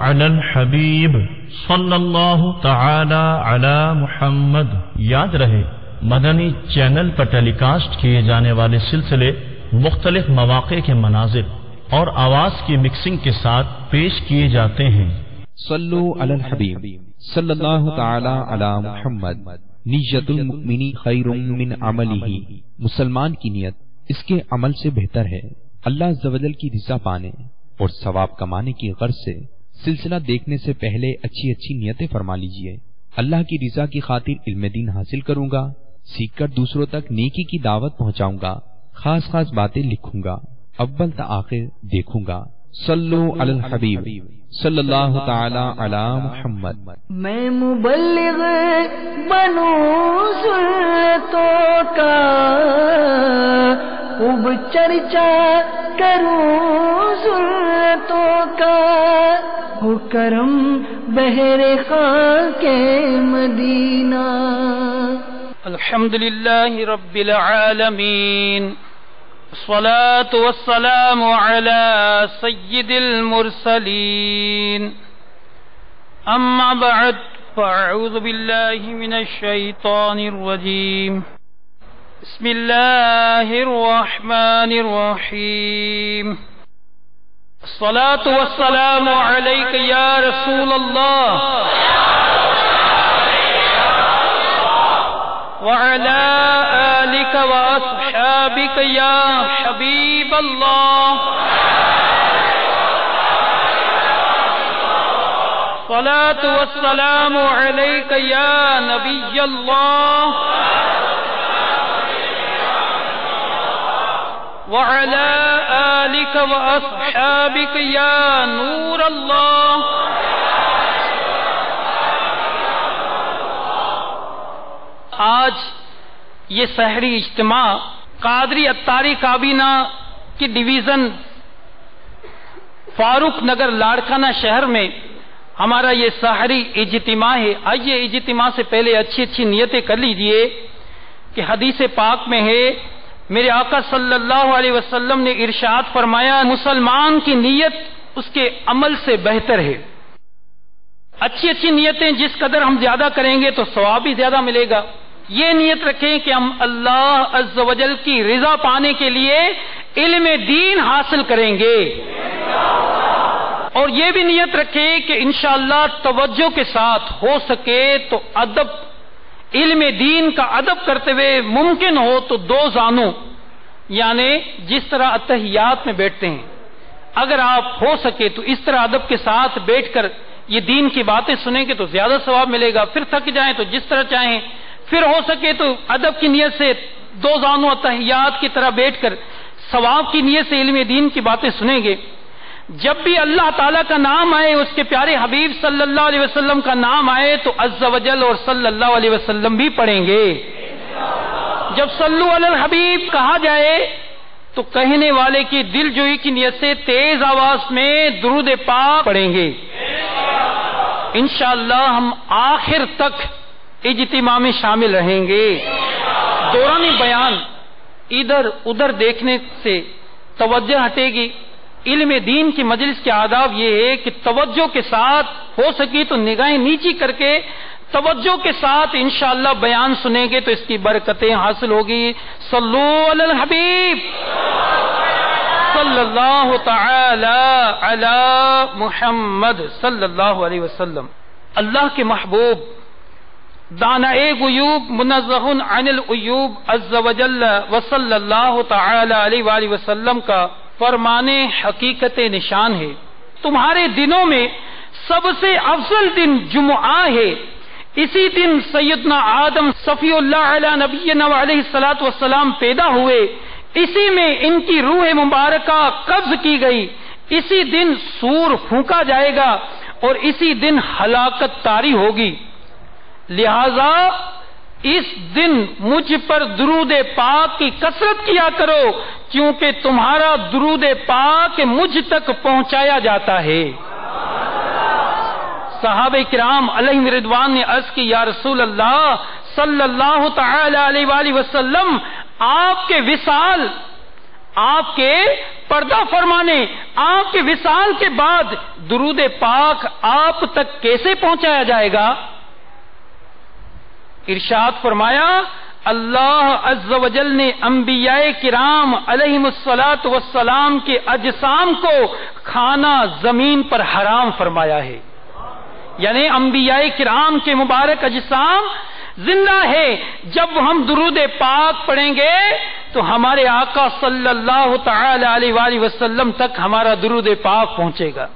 علی الحبیب صلی اللہ تعالی علی محمد۔ یاد رہے مدنی چینل پر ٹیلی کاسٹ کیے جانے والے سلسلے مختلف مواقع کے مناظر اور آواز کی مکسنگ کے ساتھ پیش کیے جاتے ہیں۔ صلو علی الحبیب صلی اللہ تعالی علی محمد۔ نیت المؤمن خیر من عملہ، مسلمان کی نیت اس کے عمل سے بہتر ہے۔ اللہ عز و جل کی رضا پانے اور ثواب کمانے کی غرض سے سلسلہ دیکھنے سے پہلے اچھی اچھی نیتیں فرما لیجئے۔ اللہ کی رضا کی خاطر علم دین حاصل کروں گا، سیکھ کر دوسروں تک نیکی کی دعوت پہنچاؤں گا، خاص خاص باتیں لکھوں گا، اول تا آخر دیکھوں گا۔ صلو علی الحبیب صلی اللہ تعالی علی محمد۔ میں مبلغ بنوں سنتوں کا، خوب چرچا کروں سنتوں کا، ہو کرم بہر خاک مدینہ۔ الحمدللہ رب العالمین، الصلاة والسلام على سید المرسلین، اما بعد فاعوذ باللہ من الشیطان الرجیم، بسم اللہ الرحمن الرحیم، الصلاة والسلام علیک یا رسول اللہ وعلى آلك وأصحابك يا حبيب الله، صلاة والسلام عليك يا نبي الله وعلى آلك وأصحابك يا نور الله۔ آج یہ سحری اجتماع قادری اتاری کابینہ کی ڈویژن فاروق نگر لاڑکانہ شہر میں ہمارا یہ سحری اجتماع ہے۔ آئیے اجتماع سے پہلے اچھی اچھی نیتیں کر لیجئے کہ حدیث پاک میں ہے، میرے آقا صلی اللہ علیہ وسلم نے ارشاد فرمایا، مسلمان کی نیت اس کے عمل سے بہتر ہے۔ اچھی اچھی نیتیں جس قدر ہم زیادہ کریں گے تو ثواب بھی زیادہ ملے گا۔ یہ نیت رکھیں کہ ہم اللہ عز و جل کی رضا پانے کے لیے علم دین حاصل کریں گے، اور یہ بھی نیت رکھیں کہ انشاءاللہ توجہ کے ساتھ ہو سکے تو ادب، علم دین کا ادب کرتے ہوئے ممکن ہو تو دو زانوں، یعنی جس طرح اتحیات میں بیٹھتے ہیں، اگر آپ ہو سکے تو اس طرح ادب کے ساتھ بیٹھ کر یہ دین کی باتیں سنیں گے تو زیادہ ثواب ملے گا۔ پھر تھک جائیں تو جس طرح چاہیں، پھر ہو سکے تو ادب کی نیت سے دو زانوں اتحیات کی طرح بیٹھ کر ثواب کی نیت سے علم دین کی باتیں سنیں گے۔ جب بھی اللہ تعالیٰ کا نام آئے، اس کے پیارے حبیب صلی اللہ علیہ وسلم کا نام آئے تو عز و جل اور صلی اللہ علیہ وسلم بھی پڑھیں گے۔ جب صلو علی الحبیب کہا جائے تو کہنے والے کی دل جوئی کی نیت سے تیز آواز میں درود پاک پڑھیں گے۔ انشاءاللہ ہم آخر تک اجتماع میں شامل رہیں گے۔ دوران بیان ادھر ادھر دیکھنے سے توجہ ہٹے گی۔ علم دین کی مجلس کے آداب یہ ہے کہ توجہ کے ساتھ ہو سکی تو نگاہیں نیچی کر کے توجہ کے ساتھ انشاءاللہ بیان سنیں گے تو اس کی برکتیں حاصل ہوگی۔ صلو علی الحبیب صلی اللہ تعالی علی محمد صلی اللہ علیہ وسلم۔ اللہ کے محبوب دانائے غیوب منزہ عن العیوب عز و جل و صلی اللہ تعالی علیہ وآلہ وسلم کا فرمان حقیقت نشان ہے، تمہارے دنوں میں سب سے افضل دن جمعہ ہے، اسی دن سیدنا آدم صفی اللہ علیہ نبینا علیہ الصلوۃ والسلام پیدا ہوئے، اسی میں ان کی روح مبارکہ قبض کی گئی، اسی دن سور پھونکا جائے گا اور اسی دن ہلاکت طاری ہوگی، لہذا اس دن مجھ پر درود پاک کی کثرت کیا کرو کیونکہ تمہارا درود پاک مجھ تک پہنچایا جاتا ہے۔ صحابہ کرام علیہم رضوان نے عرض کی، یا رسول اللہ صلی اللہ تعالی علیہ وآلہ وسلم، آپ کے وصال، آپ کے پردہ فرمانے آپ کے وصال کے بعد درود پاک آپ تک کیسے پہنچایا جائے گا؟ ارشاد فرمایا اللہ عز و جل نے انبیاء کرام علیہم الصلاۃ والسلام کے اجسام کو کھانا زمین پر حرام فرمایا ہے، یعنی انبیاء کرام کے مبارک اجسام زندہ ہے. جب ہم درود پاک پڑھیں گے تو ہمارے آقا صلی اللہ تعالی علیہ وآلہ وسلم تک ہمارا درود پاک پہنچے گا.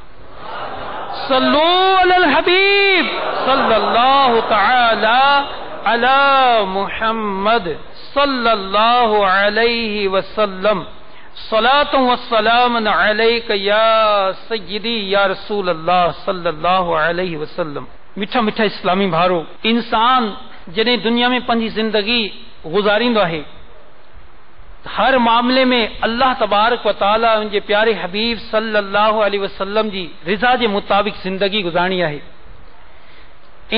صلو علی الحبیب صلی اللہ تعالی علی محمد صلی اللہ علیہ وسلم. صلاۃ و سلام علیک یا سیدی یا رسول اللہ صلی اللہ علیہ وسلم. میٹھا میٹھا اسلامی بھارو، انسان جنہیں دنیا میں پنجی زندگی گزاریندو ہے، ہر معاملے میں اللہ تبارک و تعالی ان کے پیارے حبیب صلی اللہ علیہ وسلم جی رضا کے مطابق زندگی گزارنی ہے.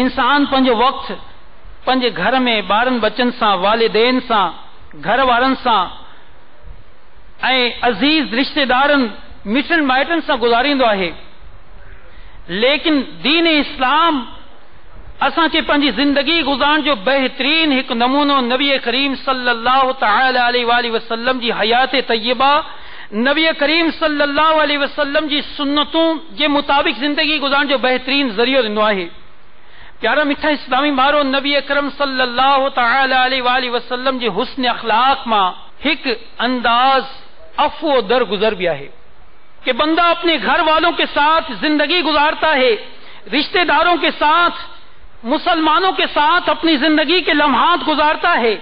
انسان پنجو وقت پنجے گھر میں بارن بچن سا، والدین سا، گھر وارن سا اے عزیز رشتہ دارن مٹن مائٹن سا گزاریندو ہے. لیکن دین اسلام اساں کے پنجی زندگی گزارن جو بہترین ایک نمونو نبی کریم صلی اللہ تعالی علیہ وآلہ وسلم جی حیات طیبہ، نبی کریم صلی اللہ علیہ وسلم جی سنتوں کے مطابق زندگی گزارن جو بہترین ذریعہ دنو ہے. پیارا میٹھا اسلامی بھارو، نبی اکرم صلی اللہ تعالی علیہ وآلہ وسلم جی حسن اخلاق ماں ایک انداز عفو در گزر بھی ہے کہ بندہ اپنے گھر والوں کے ساتھ زندگی گزارتا ہے، رشتہ داروں کے ساتھ، مسلمانوں کے ساتھ اپنی زندگی کے لمحات گزارتا ہے.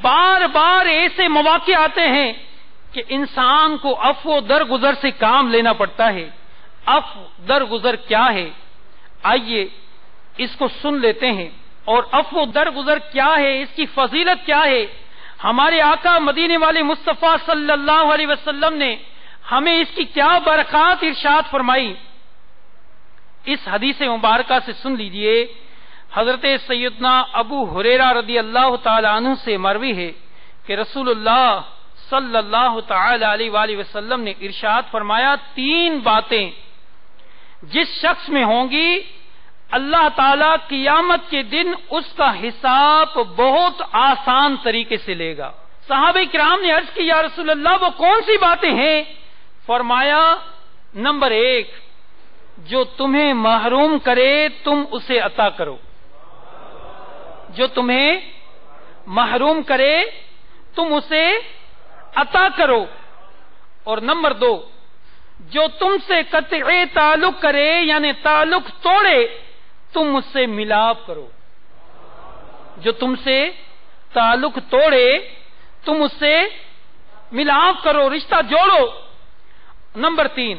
بار بار ایسے مواقع آتے ہیں کہ انسان کو عفو در گزر سے کام لینا پڑتا ہے. عفو در گزر کیا ہے؟ آئیے اس کو سن لیتے ہیں. اور عفو در گزر کیا ہے، اس کی فضیلت کیا ہے، ہمارے آقا مدینے والے مصطفیٰ صلی اللہ علیہ وسلم نے ہمیں اس کی کیا برکات ارشاد فرمائی. اس حدیث مبارکہ سے سن لیجئے. حضرت سیدنا ابو ہریرہ رضی اللہ تعالی عنہ سے مروی ہے کہ رسول اللہ صلی اللہ تعالی علیہ وآلہ وسلم نے ارشاد فرمایا، 3 باتیں جس شخص میں ہوں گی اللہ تعالیٰ قیامت کے دن اس کا حساب بہت آسان طریقے سے لے گا. صحابہ کرام نے عرض کی یا رسول اللہ وہ کون سی باتیں ہیں؟ فرمایا نمبر 1 جو تمہیں محروم کرے تم اسے عطا کرو، جو تمہیں محروم کرے تم اسے عطا کرو. اور نمبر 2 جو تم سے قطع تعلق کرے یعنی تعلق توڑے تم اس سے ملاپ کرو، جو تم سے تعلق توڑے تم اس سے ملاپ کرو، رشتہ جوڑو. نمبر 3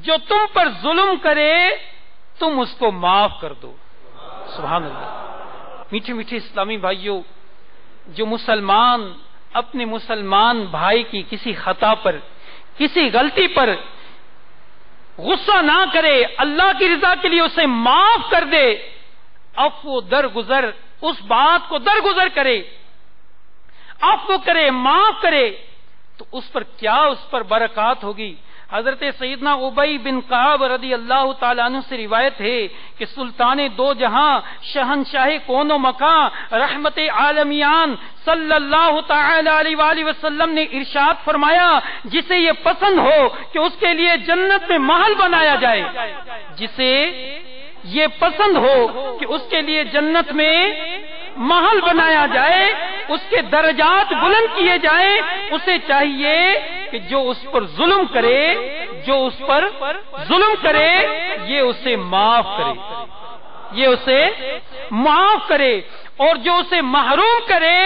جو تم پر ظلم کرے تم اس کو معاف کر دو. سبحان اللہ. میٹھے میٹھے اسلامی بھائیوں، جو مسلمان اپنے مسلمان بھائی کی کسی خطا پر، کسی غلطی پر غصہ نہ کرے، اللہ کی رضا کے لیے اسے معاف کر دے، عفو درگزر، اس بات کو درگزر کرے، عفو کرے، معاف کرے، تو اس پر کیا اس پر برکات ہوگی. حضرت سیدنا ابی بن کعب رضی اللہ تعالیٰ عنہ سے روایت ہے کہ سلطان 2 جہاں شہنشاہ کون و مکان رحمت عالمیان صلی اللہ تعالی علیہ وآلہ وسلم نے ارشاد فرمایا جسے یہ پسند ہو کہ اس کے لیے جنت میں محل بنایا جائے، جسے یہ پسند ہو کہ اس کے لیے جنت میں محل بنایا جائے، اس کے درجات بلند کیے جائیں، اسے چاہیے کہ جو اس پر ظلم کرے، جو اس پر ظلم کرے یہ اسے معاف کرے، یہ اسے معاف کرے، اور جو اسے محروم کرے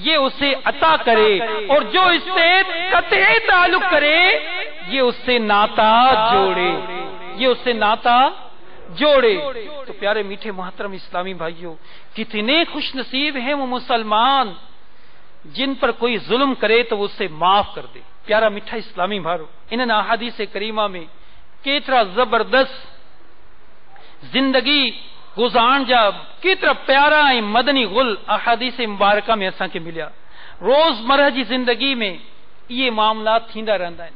یہ اسے عطا کرے، اور جو اس سے قطع تعلق کرے یہ اس سے ناتا جوڑے، یہ اس سے ناتا جوڑے. تو پیارے میٹھے محترم اسلامی بھائیوں، کتنے خوش نصیب ہیں وہ مسلمان جن پر کوئی ظلم کرے تو اسے معاف کر دے. پیارا میٹھا اسلامی بھائیو، ان احادیث کریمہ میں کتنا زبردست زندگی گزارن جا کتنا پیارا مدنی غل احادیث مبارکہ میں اساں کے ملیا. روز مرہ جی زندگی میں یہ معاملات تھیندا رہندا ہے.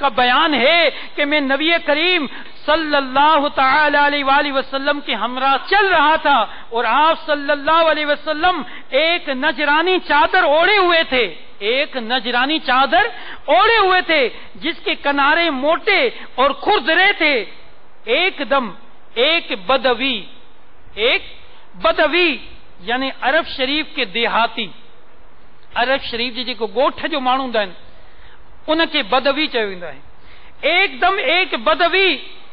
کا بیان ہے کہ میں نبی کریم صلی اللہ تعالی علیہ وآلہ وسلم کے ہمراہ چل رہا تھا اور آپ صلی اللہ علیہ وسلم ایک نجرانی چادر اوڑھے ہوئے تھے، ایک نجرانی چادر اوڑھے ہوئے تھے جس کے کنارے موٹے اور کھردرے تھے۔ ایک دم ایک بدوی یعنی عرب شریف کے دیہاتی، عرب شریف جی کو گوٹھ جو مانو ان کے بدوی چویندا ہے۔ ایک دم ایک بدوی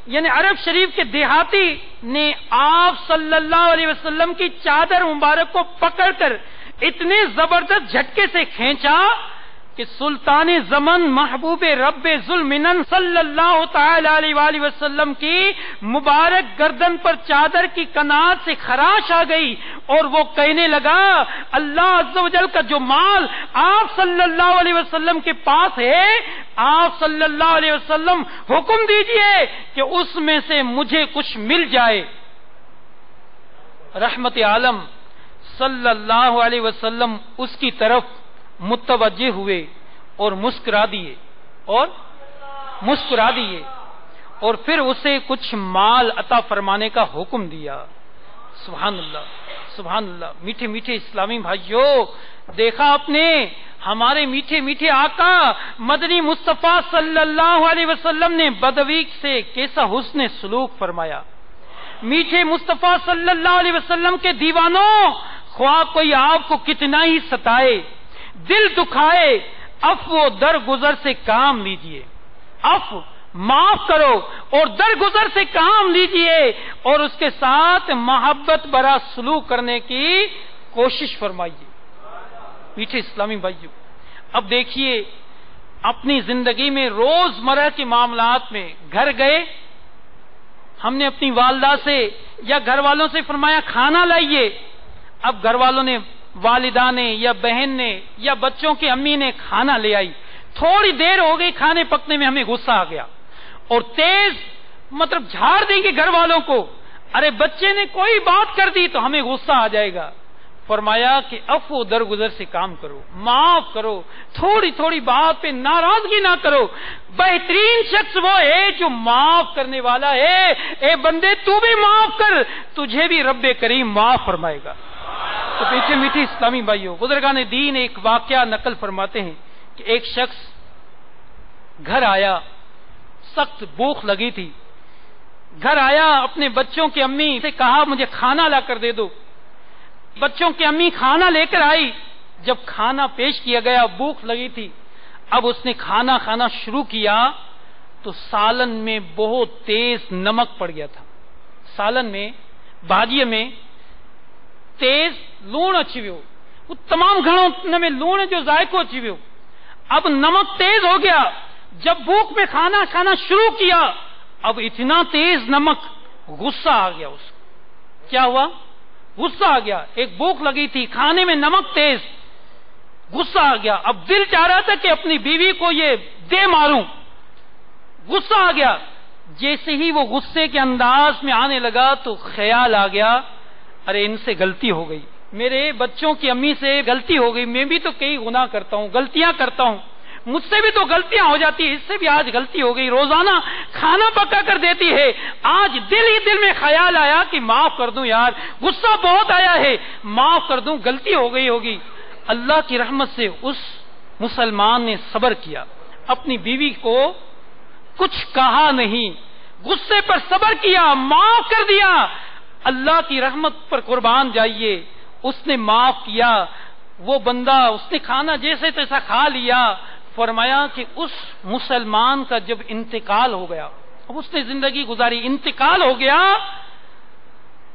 یعنی عرب شریف کے دیہاتی نے آپ صلی اللہ علیہ وسلم کی چادر مبارک کو پکڑ کر اتنے زبردست جھٹکے سے کھینچا کہ سلطان زمن محبوب رب ذوالمنن صلی اللہ تعالی علیہ وآلہ وسلم کی مبارک گردن پر چادر کی کنات سے خراش آ گئی اور وہ کہنے لگا اللہ عز و جل کا جو مال آپ صلی اللہ علیہ وسلم کے پاس ہے، آپ صلی اللہ علیہ وسلم حکم دیجئے کہ اس میں سے مجھے کچھ مل جائے۔ رحمت عالم صلی اللہ علیہ وسلم اس کی طرف متوجہ ہوئے اور مسکرا دیے اور پھر اسے کچھ مال عطا فرمانے کا حکم دیا۔ سبحان اللہ سبحان اللہ۔ میٹھے میٹھے اسلامی بھائیوں، دیکھا آپ نے ہمارے میٹھے میٹھے آقا مدنی مصطفیٰ صلی اللہ علیہ وسلم نے بدوی سے کیسا حسن سلوک فرمایا۔ میٹھے مصطفیٰ صلی اللہ علیہ وسلم کے دیوانوں، خواہ کوئی آپ کو کتنا ہی ستائے، دل دکھائے، عفو و درگزر سے کام لیجئے، عفو معاف کرو اور درگزر سے کام لیجئے اور اس کے ساتھ محبت برا سلوک کرنے کی کوشش فرمائیے۔ میٹھے اسلامی بھائیوں، اب دیکھیے اپنی زندگی میں روزمرہ کے معاملات میں گھر گئے، ہم نے اپنی والدہ سے یا گھر والوں سے فرمایا کھانا لائیے، اب گھر والوں نے، والدہ نے یا بہن نے یا بچوں کی امی نے کھانا لے آئی، تھوڑی دیر ہو گئی کھانے پکنے میں، ہمیں غصہ آ گیا اور تیز جھاڑ دیں گے گھر والوں کو، ارے بچے نے کوئی بات کر دی تو ہمیں غصہ آ جائے گا۔ فرمایا کہ عفو درگزر سے کام کرو، معاف کرو، تھوڑی تھوڑی بات پہ ناراضگی نہ کرو۔ بہترین شخص وہ ہے جو معاف کرنے والا ہے۔ اے بندے تو بھی معاف کر، تجھے بھی رب کریم معاف فرمائے گا۔ تو میٹھے میٹھے اسلامی بھائیوں، بزرگان دین ایک واقعہ نقل فرماتے ہیں کہ ایک شخص گھر آیا، سخت بھوک لگی تھی، گھر آیا، اپنے بچوں کی امی سے کہا مجھے کھانا لا کر دے دو۔ بچوں کی امی کھانا لے کر آئی، جب کھانا پیش کیا گیا، بھوک لگی تھی، اب اس نے کھانا کھانا شروع کیا تو سالن میں بہت تیز نمک پڑ گیا تھا، سالن میں، بھاجی میں تیز لون اچھی ہو، وہ تمام گھروں میں لون جو ذائقہ اچھی ہو، اب نمک تیز ہو گیا۔ جب بھوک میں کھانا کھانا شروع کیا، اب اتنا تیز نمک، غصہ آ گیا اس کو۔ کیا ہوا؟ غصہ آ گیا، ایک بھوک لگی تھی، کھانے میں نمک تیز، غصہ آ گیا، اب دل چاہ رہا تھا کہ اپنی بیوی کو یہ دے ماروں، غصہ آ گیا۔ جیسے ہی وہ غصے کے انداز میں آنے لگا تو خیال آ گیا ارے ان سے غلطی ہو گئی، میرے بچوں کی امی سے غلطی ہو گئی، میں بھی تو کئی گناہ کرتا ہوں، غلطیاں کرتا ہوں، مجھ سے بھی تو غلطیاں ہو جاتی ہیں، اس سے بھی آج غلطی ہو گئی، روزانہ کھانا پکا کر دیتی ہے، آج دل ہی دل میں خیال آیا کہ معاف کر دوں یار، غصہ بہت آیا ہے، معاف کر دوں، غلطی ہو گئی ہوگی۔ اللہ کی رحمت سے اس مسلمان نے صبر کیا، اپنی بیوی کو کچھ کہا نہیں، غصے پر صبر کیا، معاف کر دیا۔ اللہ کی رحمت پر قربان جائیے، اس نے معاف کیا، وہ بندہ اس نے کھانا جیسے تیسا کھا لیا۔ فرمایا کہ اس مسلمان کا جب انتقال ہو گیا، اب اس نے زندگی گزاری، انتقال ہو گیا،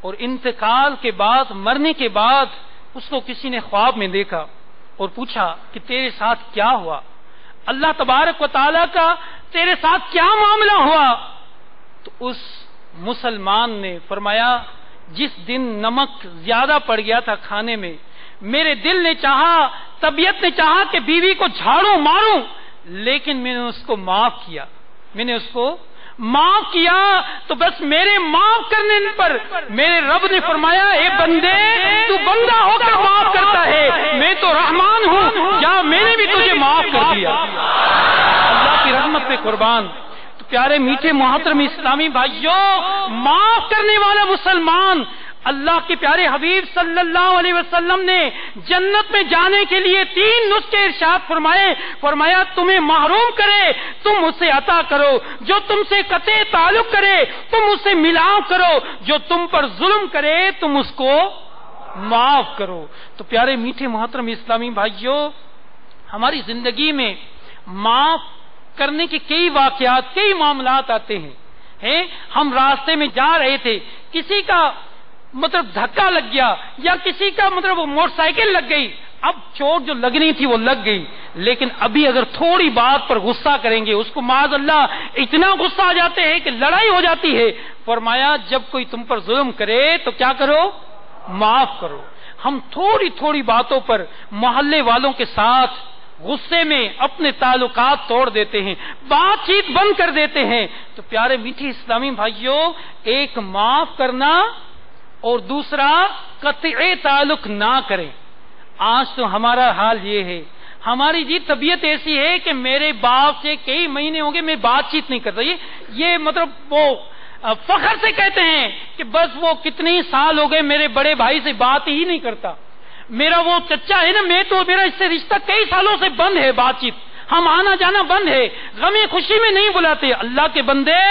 اور انتقال کے بعد، مرنے کے بعد اس کو کسی نے خواب میں دیکھا اور پوچھا کہ تیرے ساتھ کیا ہوا، اللہ تبارک و تعالی کا تیرے ساتھ کیا معاملہ ہوا؟ تو اس مسلمان نے فرمایا جس دن نمک زیادہ پڑ گیا تھا کھانے میں، میرے دل نے چاہا، طبیعت نے چاہا کہ بیوی کو جھاڑوں ماروں، لیکن میں نے اس کو معاف کیا، میں نے اس کو معاف کیا، تو بس میرے معاف کرنے پر میرے رب نے فرمایا اے بندے تو بندہ ہو کر معاف کرتا ہے، میں تو رحمان ہوں، کیا میں نے بھی تجھے معاف کر دیا۔ اللہ کی رحمت پہ پہ قربان. تو پیارے میٹھے محترم اسلامی بھائیوں، معاف کرنے والا مسلمان، اللہ کے پیارے حبیب صلی اللہ علیہ وسلم نے جنت میں جانے کے لیے 3 نسخے ارشاد فرمائے. فرمایا تمہیں محروم کرے تم اسے عطا کرو، جو تم سے قطع تعلق کرے تم اسے ملاؤ کرو، جو تم پر ظلم کرے تم اس کو معاف کرو. تو پیارے میٹھے محترم اسلامی بھائیوں، ہماری زندگی میں معاف کرنے کے کئی واقعات، کئی معاملات آتے ہیں. ہم راستے میں جا رہے تھے، کسی کا دھکا لگ گیا یا کسی کا موٹر سائیکل لگ گئی. اب چوٹ جو لگنی تھی وہ لگ گئی، لیکن ابھی اگر تھوڑی بات پر غصہ کریں گے اس کو معاذ اللہ اتنا غصہ آ جاتے ہیں کہ لڑائی ہو جاتی ہے. فرمایا جب کوئی تم پر ظلم کرے تو کیا کرو؟ معاف کرو. ہم تھوڑی تھوڑی باتوں پر محلے والوں کے ساتھ غصے میں اپنے تعلقات توڑ دیتے ہیں، بات چیت بند کر دیتے ہیں. تو پیارے میٹھے اسلامی بھائیوں، ایک معاف کرنا اور دوسرا قطع تعلق نہ کریں. آج تو ہمارا حال یہ ہے، ہماری طبیعت ایسی ہے کہ میرے باپ سے کئی مہینے ہو گئے میں بات چیت نہیں کرتا. یہ وہ فخر سے کہتے ہیں کہ بس وہ کتنے سال ہو گئے میرے بڑے بھائی سے بات ہی نہیں کرتا. میرا وہ چچا ہے نا، میرا اس سے رشتہ کئی سالوں سے بند ہے، بات چیت ہم آنا جانا بند ہے، غم خوشی میں نہیں بلاتے. اللہ کے بندے،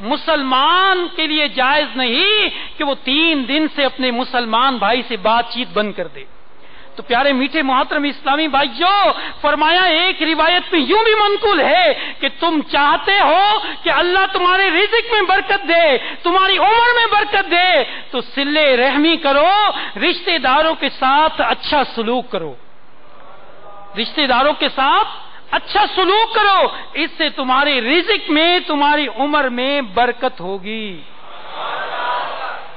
مسلمان کے لیے جائز نہیں کہ وہ 3 دن سے اپنے مسلمان بھائی سے بات چیت بند کر دے. تو پیارے میٹھے محترم اسلامی بھائیوں، فرمایا ایک روایت میں یوں بھی منقول ہے کہ تم چاہتے ہو کہ اللہ تمہارے رزق میں برکت دے، تمہاری عمر میں برکت دے، تو صلہ رحمی کرو، رشتہ داروں کے ساتھ اچھا سلوک کرو، رشتہ داروں کے ساتھ اچھا سلوک کرو، اس سے تمہارے رزق میں، تمہاری عمر میں برکت ہوگی.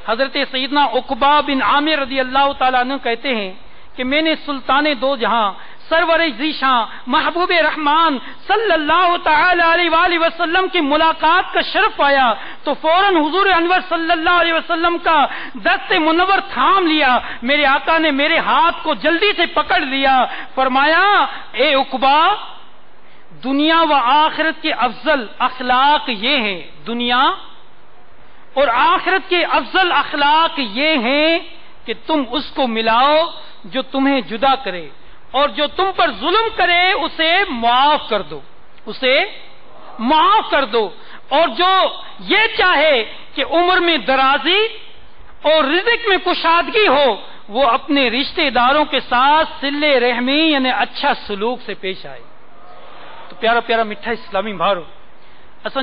حضرت سیدنا عقبہ بن عامر رضی اللہ تعالیٰ عنہ کہتے ہیں کہ میں نے سلطان 2 جہاں سرور ذیشاں محبوب رحمان صلی اللہ تعالی علیہ وآلہ وسلم کی ملاقات کا شرف پایا تو فوراً حضور انور صلی اللہ علیہ وسلم کا دست منور تھام لیا. میرے آقا نے میرے ہاتھ کو جلدی سے پکڑ لیا. فرمایا اے عقبہ، دنیا و آخرت کے افضل اخلاق یہ ہیں، دنیا اور آخرت کے افضل اخلاق یہ ہیں کہ تم اس کو ملاؤ جو تمہیں جدا کرے، اور جو تم پر ظلم کرے اسے معاف کر دو، اسے معاف کر دو، اور جو یہ چاہے کہ عمر میں درازی اور رزق میں کشادگی ہو وہ اپنے رشتہ داروں کے ساتھ صلہ رحمی یعنی اچھا سلوک سے پیش آئے. تو پیارا پیارا میٹھا اسلامی بھارو، اساں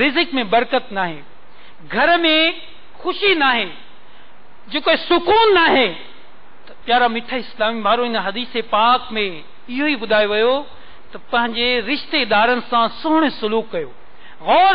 رزق میں برکت نہ ہے، گھر میں خوشی نہ ہے، جو کوئی سکون نہ ہے. تو پیارا میٹھا اسلامی بھارو، ان حدیث پاک میں یہ ہی بدائے ویو تو پنجے رشتہ دارن سان سونے سلوک کیو، غور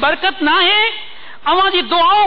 برکت نہ ہے، اوہاں جی دعاؤں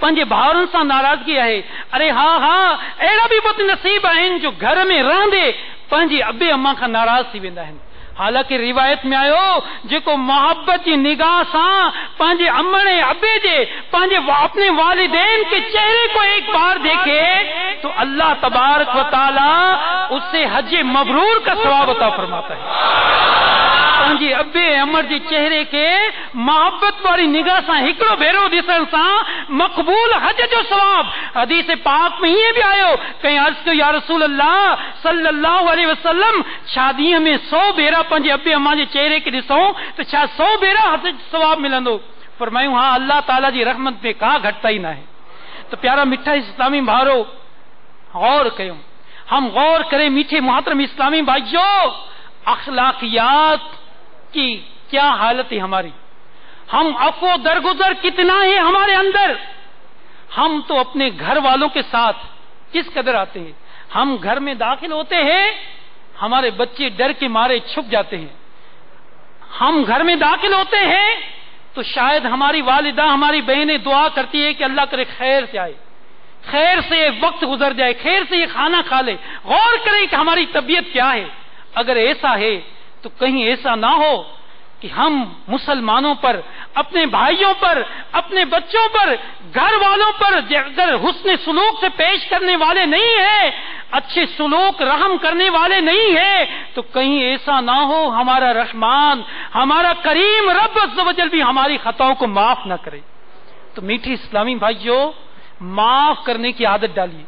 پنجے بھاؤرن سے ناراضگی ہے. ارے ہاں اہڑا بھی بد نصیب ہیں جو گھر میں رہندے پنجے ابے اما کا ناراض تھی ویندا ہیں. حالانکہ روایت میں آیو جیکو محبت کی نگاہ سان پانجے امنے ابے دے پانجے اپنے والدین کے چہرے کو ایک بار دیکھے تو اللہ تبارک و تعالی اس سے حج مبرور کا ثواب عطا فرماتا ہے. پانجے ابے امر جی چہرے کے محبت والی نگاہ سان ہکڑو بھیرو دسن سان مقبول حج جو ثواب. حدیث پاک میں یہ بھی آیو کہیں عرض تو یا رسول اللہ صلی اللہ علیہ وسلم شادی میں 100 بیرا پنجے ابے اما جے چہرے کے ڈسوں تو چھا 100 بیرا حج ثواب ملندو. فرمایوں ہاں اللہ تعالی جی رحمت میں کا گھٹتا ہی نہ ہے. تو پیارا میٹھا اسلامی بھارو غور کیوں، ہم غور کریں میٹھے محترم اسلامی بھائیوں، اخلاقیات کی کیا حالت ہے ہماری، ہم عفو درگزر کتنا ہے ہمارے اندر. ہم تو اپنے گھر والوں کے ساتھ کس قدر آتے ہیں، ہم گھر میں داخل ہوتے ہیں ہمارے بچے ڈر کے مارے چھپ جاتے ہیں. ہم گھر میں داخل ہوتے ہیں تو شاید ہماری والدہ ہماری بہنیں دعا کرتی ہے کہ اللہ کرے خیر سے آئے، خیر سے وقت گزر جائے، خیر سے یہ کھانا کھا لے. غور کریں کہ ہماری طبیعت کیا ہے. اگر ایسا ہے تو کہیں ایسا نہ ہو کہ ہم مسلمانوں پر، اپنے بھائیوں پر، اپنے بچوں پر، گھر والوں پر اگر حسن سلوک سے پیش کرنے والے نہیں ہیں، اچھے سلوک رحم کرنے والے نہیں ہیں، تو کہیں ایسا نہ ہو ہمارا رحمان، ہمارا کریم رب عز و جل بھی ہماری خطاؤں کو معاف نہ کرے۔ تو میٹھے اسلامی بھائیوں، معاف کرنے کی عادت ڈالیے۔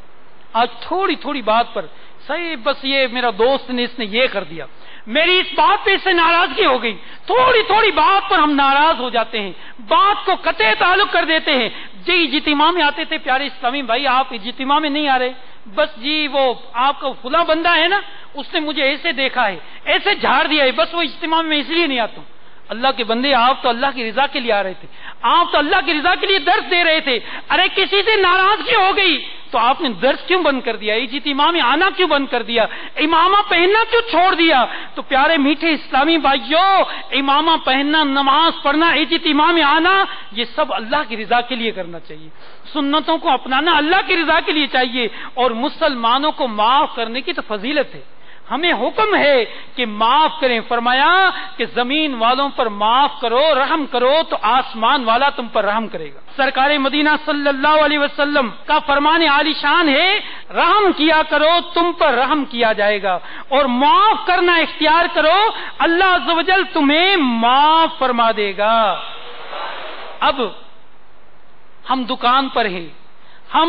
آج تھوڑی تھوڑی بات پر، صحیح بس یہ میرا دوست نے اس نے یہ کر دیا، میری اس بات پہ اس سے ناراضگی ہو گئی، تھوڑی تھوڑی بات پر ہم ناراض ہو جاتے ہیں، بات کو قطع تعلق کر دیتے ہیں۔ جی اجتماع میں آتے تھے پیارے اسلامی بھائی، آپ اجتماع میں نہیں آ رہے، بس جی وہ آپ کا فلاں بندہ ہے نا، اس نے مجھے ایسے دیکھا ہے، ایسے جھاڑ دیا ہے، بس وہ اجتماع میں اس لیے نہیں آتا ہوں۔ اللہ کے بندے، آپ تو اللہ کی رضا کے لیے آ رہے تھے، آپ تو اللہ کی رضا کے لیے درس دے رہے تھے، ارے کسی سے ناراضگی ہو گئی تو آپ نے درس کیوں بند کر دیا، اجتماع میں آنا کیوں بند کر دیا، امامہ پہننا کیوں چھوڑ دیا؟ تو پیارے میٹھے اسلامی بھائیوں، امامہ پہننا، نماز پڑھنا، اجتماع میں آنا، یہ سب اللہ کی رضا کے لیے کرنا چاہیے، سنتوں کو اپنانا اللہ کی رضا کے لیے چاہیے، اور مسلمانوں کو معاف کرنے کی تو فضیلت ہے، ہمیں حکم ہے کہ معاف کریں۔ فرمایا کہ زمین والوں پر معاف کرو، رحم کرو تو آسمان والا تم پر رحم کرے گا۔ سرکار مدینہ صلی اللہ علیہ وسلم کا فرمان عالی شان ہے، رحم کیا کرو تم پر رحم کیا جائے گا، اور معاف کرنا اختیار کرو، اللہ عز و جل تمہیں معاف فرما دے گا۔ اب ہم دکان پر ہیں، ہم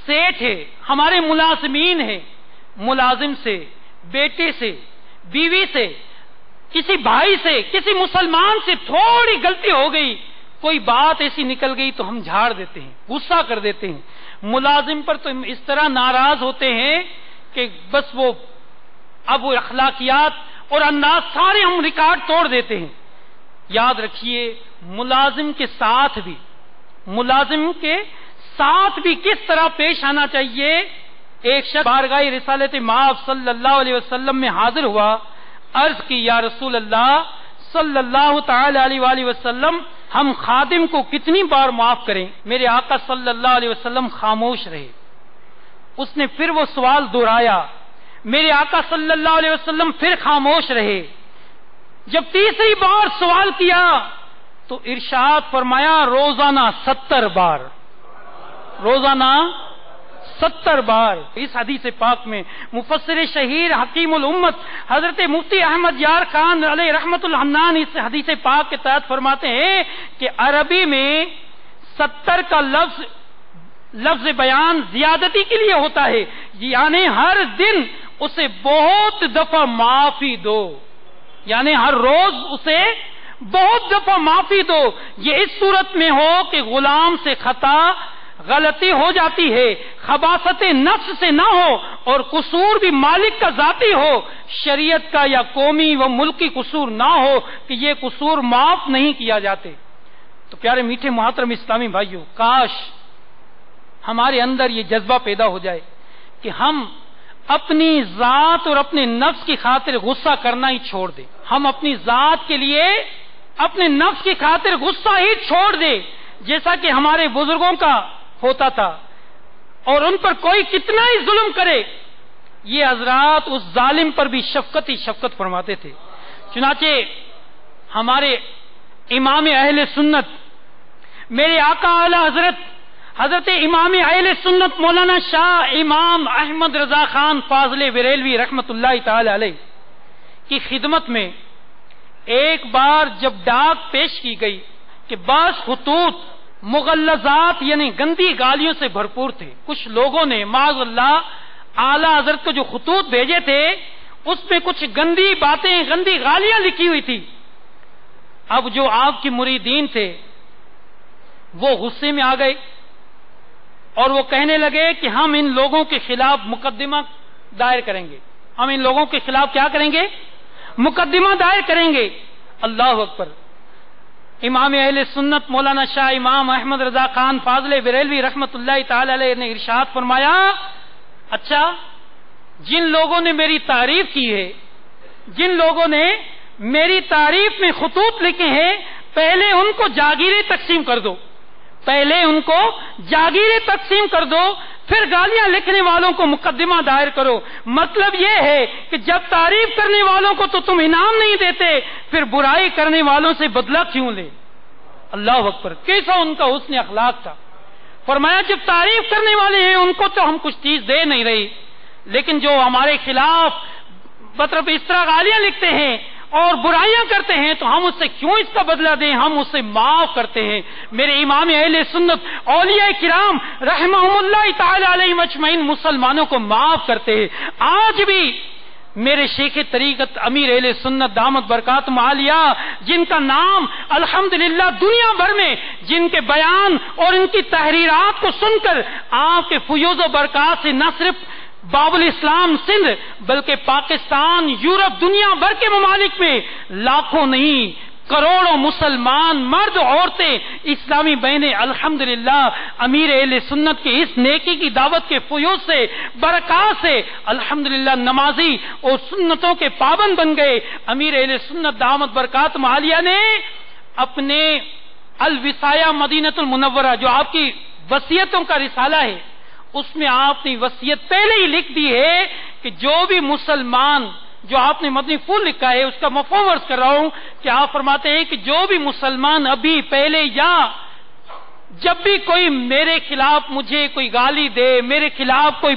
سیٹ ہیں، ہمارے ملازمین ہیں، ملازم سے، بیٹے سے، بیوی سے، کسی بھائی سے، کسی مسلمان سے تھوڑی غلطی ہو گئی، کوئی بات ایسی نکل گئی تو ہم جھاڑ دیتے ہیں، غصہ کر دیتے ہیں، ملازم پر تو اس طرح ناراض ہوتے ہیں کہ بس وہ اب وہ اخلاقیات اور انداز سارے ہم ریکارڈ توڑ دیتے ہیں۔ یاد رکھیے، ملازم کے ساتھ بھی کس طرح پیش آنا چاہیے۔ ایک شخص بارگاہ رسالت مآب صلی اللہ علیہ وسلم میں حاضر ہوا، عرض کی یا رسول اللہ صلی اللہ تعالی علیہ وآلہ وسلم، ہم خادم کو کتنی بار معاف کریں؟ میرے آقا صلی اللہ علیہ وسلم خاموش رہے۔ اس نے پھر وہ سوال دہرایا، میرے آقا صلی اللہ علیہ وسلم پھر خاموش رہے۔ جب تیسری بار سوال کیا تو ارشاد فرمایا روزانہ 70 بار، روزانہ 70 بار۔ اس حدیث پاک میں مفسر شہیر حکیم الامت حضرت مفتی احمد یار خان علیہ رحمت الحنان اس حدیث پاک کے تحت فرماتے ہیں کہ عربی میں 70 کا لفظ بیان زیادتی کے لیے ہوتا ہے، یعنی ہر دن اسے بہت دفعہ معافی دو، یعنی ہر روز اسے بہت دفعہ معافی دو۔ یہ اس صورت میں ہو کہ غلام سے خطا غلطی ہو جاتی ہے، خباثت نفس سے نہ ہو، اور قصور بھی مالک کا ذاتی ہو، شریعت کا یا قومی و ملکی قصور نہ ہو کہ یہ قصور معاف نہیں کیا جاتے۔ تو پیارے میٹھے محترم اسلامی بھائیوں، کاش ہمارے اندر یہ جذبہ پیدا ہو جائے کہ ہم اپنی ذات اور اپنے نفس کی خاطر غصہ کرنا ہی چھوڑ دیں، ہم اپنی ذات کے لیے اپنے نفس کی خاطر غصہ ہی چھوڑ دیں، جیسا کہ ہمارے بزرگوں کا ہوتا تھا، اور ان پر کوئی کتنا ہی ظلم کرے یہ حضرات اس ظالم پر بھی شفقت ہی شفقت فرماتے تھے۔ چنانچہ ہمارے امام اہل سنت میرے آقا اعلی حضرت امام اہل سنت مولانا شاہ امام احمد رضا خان فاضل بریلوی رحمت اللہ تعالی علیہ کی خدمت میں ایک بار جب ڈاک پیش کی گئی کہ بعض خطوط مغلظات یعنی گندی گالیوں سے بھرپور تھے، کچھ لوگوں نے معاذ اللہ اعلی حضرت کو جو خطوط بھیجے تھے اس میں کچھ گندی باتیں، گندی گالیاں لکھی ہوئی تھی۔ اب جو آپ کے مریدین تھے وہ غصے میں آ گئے اور وہ کہنے لگے کہ ہم ان لوگوں کے خلاف مقدمہ دائر کریں گے، ہم ان لوگوں کے خلاف کیا کریں گے؟ مقدمہ دائر کریں گے۔ اللہ اکبر۔ امام اہل سنت مولانا شاہ امام احمد رضا خان فاضل بریلوی رحمت اللہ تعالی علیہ نے ارشاد فرمایا، اچھا جن لوگوں نے میری تعریف کی ہے، جن لوگوں نے میری تعریف میں خطوط لکھے ہیں، پہلے ان کو جاگیریں تقسیم کر دو، پہلے ان کو جاگیریں تقسیم کر دو، پھر گالیاں لکھنے والوں کو مقدمہ دائر کرو۔ مطلب یہ ہے کہ جب تعریف کرنے والوں کو تو تم انعام نہیں دیتے، پھر برائی کرنے والوں سے بدلہ کیوں لے؟ اللہ اکبر، کیسا ان کا حسن اخلاق تھا۔ فرمایا جب تعریف کرنے والے ہیں ان کو تو ہم کچھ چیز دے نہیں رہی، لیکن جو ہمارے خلاف مطلب اس طرح گالیاں لکھتے ہیں اور برائیاں کرتے ہیں تو ہم اس سے کیوں اس کا بدلہ دیں، ہم اس سے معاف کرتے ہیں۔ میرے امام اہل سنت اولیاء کرام رحمہم اللہ تعالی علیہم اجمعین مسلمانوں کو معاف کرتے ہیں۔ آج بھی میرے شیخ طریقت امیر اہل سنت دامت برکاتہم عالیہ، جن کا نام الحمدللہ دنیا بھر میں جن کے بیان اور ان کی تحریرات کو سن کر آپ کے فیوز و برکات سے نہ صرف باب الاسلام سندھ بلکہ پاکستان، یورپ، دنیا بھر کے ممالک میں لاکھوں نہیں کروڑوں مسلمان مرد عورتیں اسلامی بہنیں الحمدللہ امیر اہل سنت کی اس نیکی کی دعوت کے فیوز سے برکات سے الحمدللہ نمازی اور سنتوں کے پابند بن گئے۔ امیر اہل سنت دامت برکاتہم عالیہ نے اپنے الوصایہ مدینۃ المنورہ جو آپ کی وصیتوں کا رسالہ ہے اس میں آپ نے وصیت پہلے ہی لکھ دی ہے کہ جو بھی مسلمان، جو آپ نے مدنی پھول لکھا ہے اس کا مفہوم عرض کر رہا ہوں کہ آپ فرماتے ہیں کہ جو بھی مسلمان ابھی پہلے یا جب بھی کوئی میرے خلاف مجھے کوئی گالی دے، میرے خلاف کوئی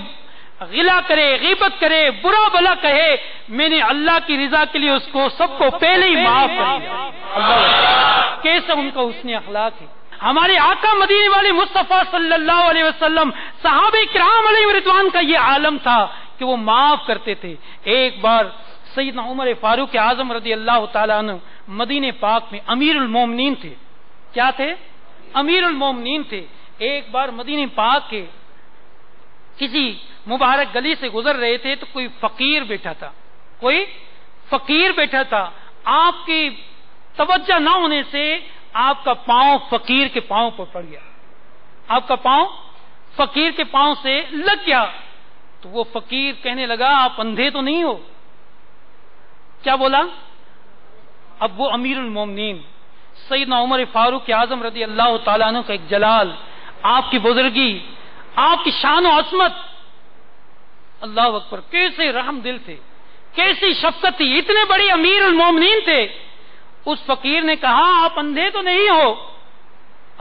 غلا کرے، غیبت کرے، برا بلا کہے، میں نے اللہ کی رضا کے لیے اس کو سب کو پہلے ہی معاف کر دیا۔ اللہ کیسا ان کا حسن اخلاق ہے۔ ہمارے آقا مدینے والے مصطفیٰ صلی اللہ علیہ وسلم صحابہ کرام علیہ رضوان کا یہ عالم تھا کہ وہ معاف کرتے تھے۔ ایک بار سیدنا عمر فاروق اعظم رضی اللہ تعالیٰ عنہ مدینے پاک میں امیر المومنین تھے۔ کیا تھے؟ امیر المومنین تھے۔ ایک بار مدینے پاک کے کسی مبارک گلی سے گزر رہے تھے تو کوئی فقیر بیٹھا تھا، کوئی فقیر بیٹھا تھا۔ آپ کی توجہ نہ ہونے سے آپ کا پاؤں فقیر کے پاؤں پر پڑ گیا، آپ کا پاؤں فقیر کے پاؤں سے لگ گیا تو وہ فقیر کہنے لگا آپ اندھے تو نہیں ہو؟ کیا بولا؟ اب وہ امیر المومنین سیدنا عمر فاروق اعظم رضی اللہ تعالیٰ عنہ کا ایک جلال، آپ کی بزرگی، آپ کی شان و عظمت، اللہ اکبر، کیسے رحم دل تھے، کیسی شفقت تھی، اتنے بڑے امیر المومنین تھے۔ اس فقیر نے کہا آپ اندھے تو نہیں ہو؟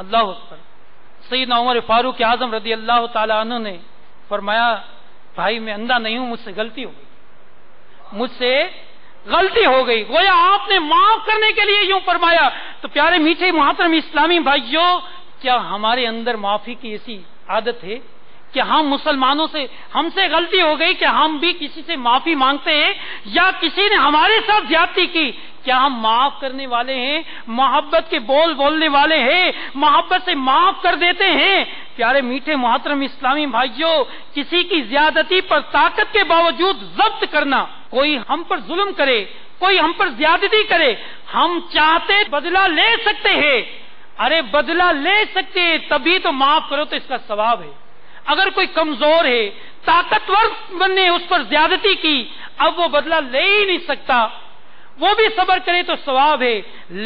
اللہ اکبر۔ سیدنا عمر فاروق اعظم رضی اللہ تعالیٰ عنہ نے فرمایا بھائی میں اندھا نہیں ہوں، مجھ سے غلطی ہو گئی، مجھ سے غلطی ہو گئی۔ گویا آپ نے معاف کرنے کے لیے یوں فرمایا۔ تو پیارے میٹھے محترم اسلامی بھائیوں، کیا ہمارے اندر معافی کی ایسی عادت ہے کہ ہم مسلمانوں سے، ہم سے غلطی ہو گئی کہ ہم بھی کسی سے معافی مانگتے ہیں، یا کسی نے ہمارے ساتھ زیادتی کی کیا ہم معاف کرنے والے ہیں، محبت کے بول بولنے والے ہیں، محبت سے معاف کر دیتے ہیں؟ پیارے میٹھے محترم اسلامی بھائیوں، کسی کی زیادتی پر طاقت کے باوجود ضبط کرنا، کوئی ہم پر ظلم کرے، کوئی ہم پر زیادتی کرے، ہم چاہتے بدلہ لے سکتے ہیں، ارے بدلہ لے سکتے ہیں، تبھی تو معاف کرو تو اس کا ثواب ہے۔ اگر کوئی کمزور ہے، طاقتور بننے اس پر زیادتی کی، اب وہ بدلہ لے ہی نہیں سکتا، وہ بھی صبر کرے تو ثواب ہے،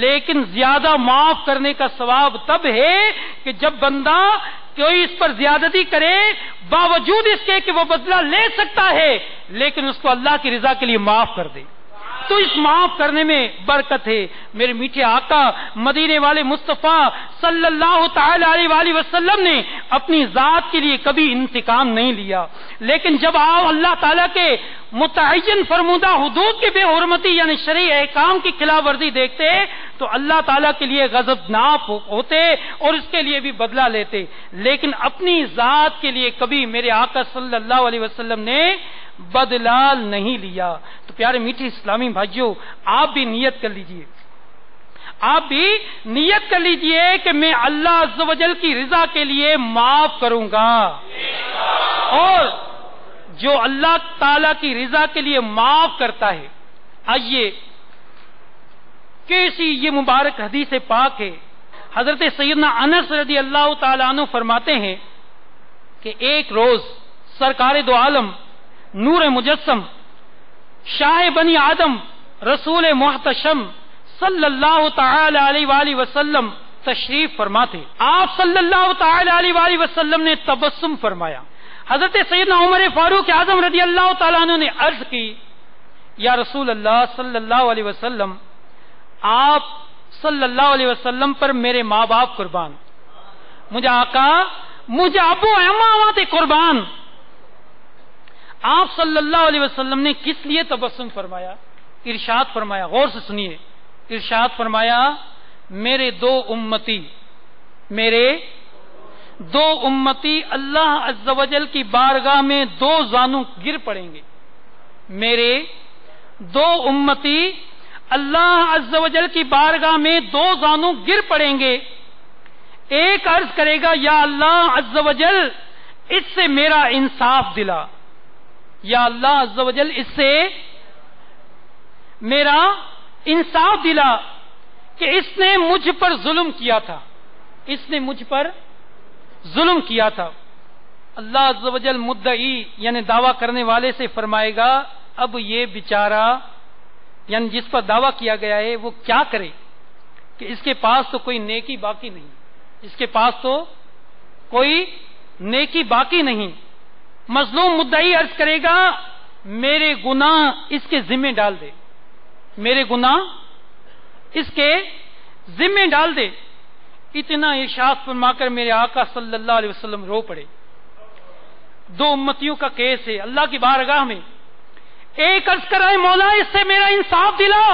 لیکن زیادہ معاف کرنے کا ثواب تب ہے کہ جب بندہ کوئی اس پر زیادتی کرے، باوجود اس کے کہ وہ بدلہ لے سکتا ہے، لیکن اس کو اللہ کی رضا کے لیے معاف کر دے، تو اس معاف کرنے میں برکت ہے۔ میرے میٹھے آقا مدینے والے مصطفیٰ صلی اللہ تعالی علیہ وآلہ وسلم نے اپنی ذات کے لیے کبھی انتقام نہیں لیا، لیکن جب آپ اللہ تعالیٰ کے متعین فرمودہ حدود کی بے حرمتی یعنی شرعی احکام کی خلاف ورزی دیکھتے تو اللہ تعالیٰ کے لیے غضبناک ہوتے اور اس کے لیے بھی بدلہ لیتے، لیکن اپنی ذات کے لیے کبھی میرے آقا صلی اللہ علیہ وسلم نے بدلہ نہیں لیا۔ تو پیارے میٹھے اسلامی بھائیوں، آپ بھی نیت کر لیجئے، آپ بھی نیت کر لیجئے کہ میں اللہ عز و جل کی رضا کے لیے معاف کروں گا، اور جو اللہ تعالی کی رضا کے لیے معاف کرتا ہے، آئیے کیسی یہ مبارک حدیث پاک ہے۔ حضرت سیدنا انس رضی اللہ تعالیٰ عنہ فرماتے ہیں کہ ایک روز سرکار دو عالم نور مجسم شاہ بنی آدم رسول محتشم صلی اللہ تعالی علیہ وآلہ وسلم تشریف فرما تھے۔ آپ صلی اللہ تعالی علیہ وآلہ وسلم نے تبسم فرمایا۔ حضرت سیدنا عمر فاروق اعظم رضی اللہ تعالیٰ عنہ نے عرض کی یا رسول اللہ صلی اللہ علیہ وسلم آپ صلی اللہ علیہ وسلم پر میرے ماں باپ قربان، مجھے آقا، مجھے ابو امامات قربان. آپ صلی اللہ علیہ وسلم نے کس لیے تبسم فرمایا؟ ارشاد فرمایا، غور سے سنیے، ارشاد فرمایا میرے دو امتی اللہ عز و جل کی بارگاہ میں دو زانوں گر پڑیں گے. میرے دو امتی اللہ عز و جل کی بارگاہ میں دو زانوں گر پڑیں گے. ایک عرض کرے گا یا اللہ عز و جل اس سے میرا انصاف دلا، یا اللہ عز و جل اس سے میرا انصاف دلا کہ اس نے مجھ پر ظلم کیا تھا، اس نے مجھ پر ظلم کیا تھا. اللہ عز و جل مدعی یعنی دعویٰ کرنے والے سے فرمائے گا اب یہ بیچارہ یعنی جس پر دعویٰ کیا گیا ہے وہ کیا کرے کہ اس کے پاس تو کوئی نیکی باقی نہیں، اس کے پاس تو کوئی نیکی باقی نہیں. مظلوم مدعی عرض کرے گا میرے گناہ اس کے ذمہ ڈال دے، میرے گناہ اس کے ذمہ ڈال دے. اتنا ارشاد فرما کر میرے آقا صلی اللہ علیہ وسلم رو پڑے. دو امتیوں کا کیس ہے اللہ کی بارگاہ میں. ایک عرض کرائے مولا اس سے میرا انصاف دلا،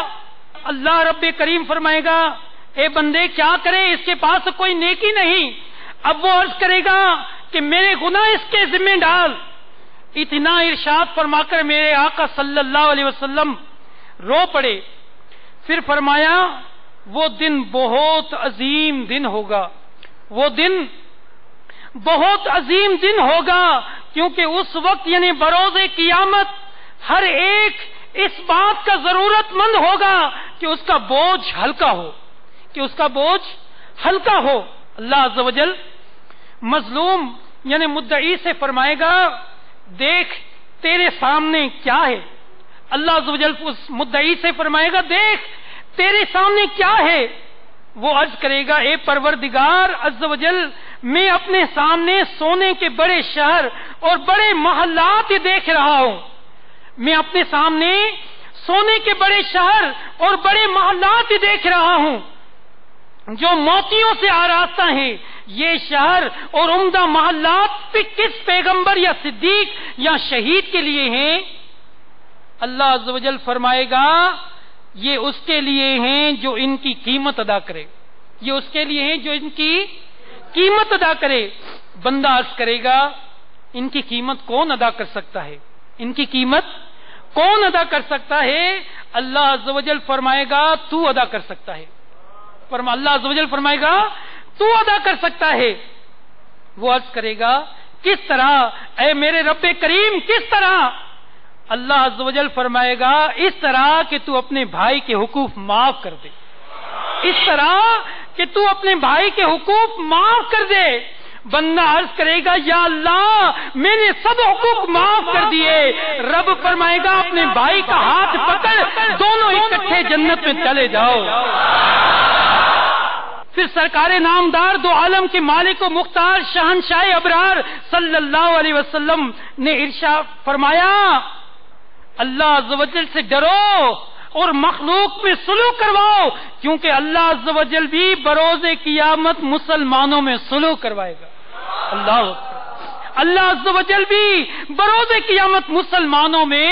اللہ رب کریم فرمائے گا اے بندے کیا کرے اس کے پاس کوئی نیکی نہیں. اب وہ عرض کرے گا کہ میرے گناہ اس کے ذمہ ڈال. اتنا ارشاد فرما کر میرے آقا صلی اللہ علیہ وسلم رو پڑے. پھر فرمایا وہ دن بہت عظیم دن ہوگا، وہ دن بہت عظیم دن ہوگا، کیونکہ اس وقت یعنی بروز قیامت ہر ایک اس بات کا ضرورت مند ہوگا کہ اس کا بوجھ ہلکا ہو، کہ اس کا بوجھ ہلکا ہو. اللہ عز و جل مظلوم یعنی مدعی سے فرمائے گا دیکھ تیرے سامنے کیا ہے. اللہ عز و جل اس مدعی سے فرمائے گا دیکھ تیرے سامنے کیا ہے. وہ عرض کرے گا اے پروردگار عز و جل میں اپنے سامنے سونے کے بڑے شہر اور بڑے محلات دیکھ رہا ہوں، میں اپنے سامنے سونے کے بڑے شہر اور بڑے محلات دیکھ رہا ہوں جو موتیوں سے آراستہ ہیں. یہ شہر اور عمدہ محلات کس پیغمبر یا صدیق یا شہید کے لیے ہیں؟ اللہ عز و جل فرمائے گا یہ اس کے لیے ہیں جو ان کی قیمت ادا کرے، یہ اس کے لیے ہیں جو ان کی قیمت ادا کرے. بندہ عرض کرے گا ان کی قیمت کون ادا کر سکتا ہے، ان کی قیمت کون ادا کر سکتا ہے؟ اللہ عز و جل فرمائے گا تو ادا کر سکتا ہے. اللہ عز و جل فرمائے گا تو ادا کر سکتا ہے. وہ عرض کرے گا کس طرح اے میرے رب کریم کس طرح؟ اللہ عز و جل فرمائے گا اس طرح کہ تو اپنے بھائی کے حقوق معاف کر دے، اس طرح کہ تو اپنے بھائی کے حقوق معاف کر دے. بندہ عرض کرے گا یا اللہ میں نے سب حقوق معاف کر دیے. رب فرمائے گا اپنے بھائی کا ہاتھ پکڑ دونوں اکٹھے جنت میں چلے جاؤ. پھر سرکار نامدار دو عالم کے مالک و مختار شہنشاہ ابرار صلی اللہ علیہ وسلم نے ارشاد فرمایا اللہ عز و جل سے ڈرو اور مخلوق میں سلوک کرواؤ، کیونکہ اللہ عز و جل بھی بروز قیامت مسلمانوں میں سلوک کروائے گا. اللہ عز و جل بھی بروز قیامت مسلمانوں میں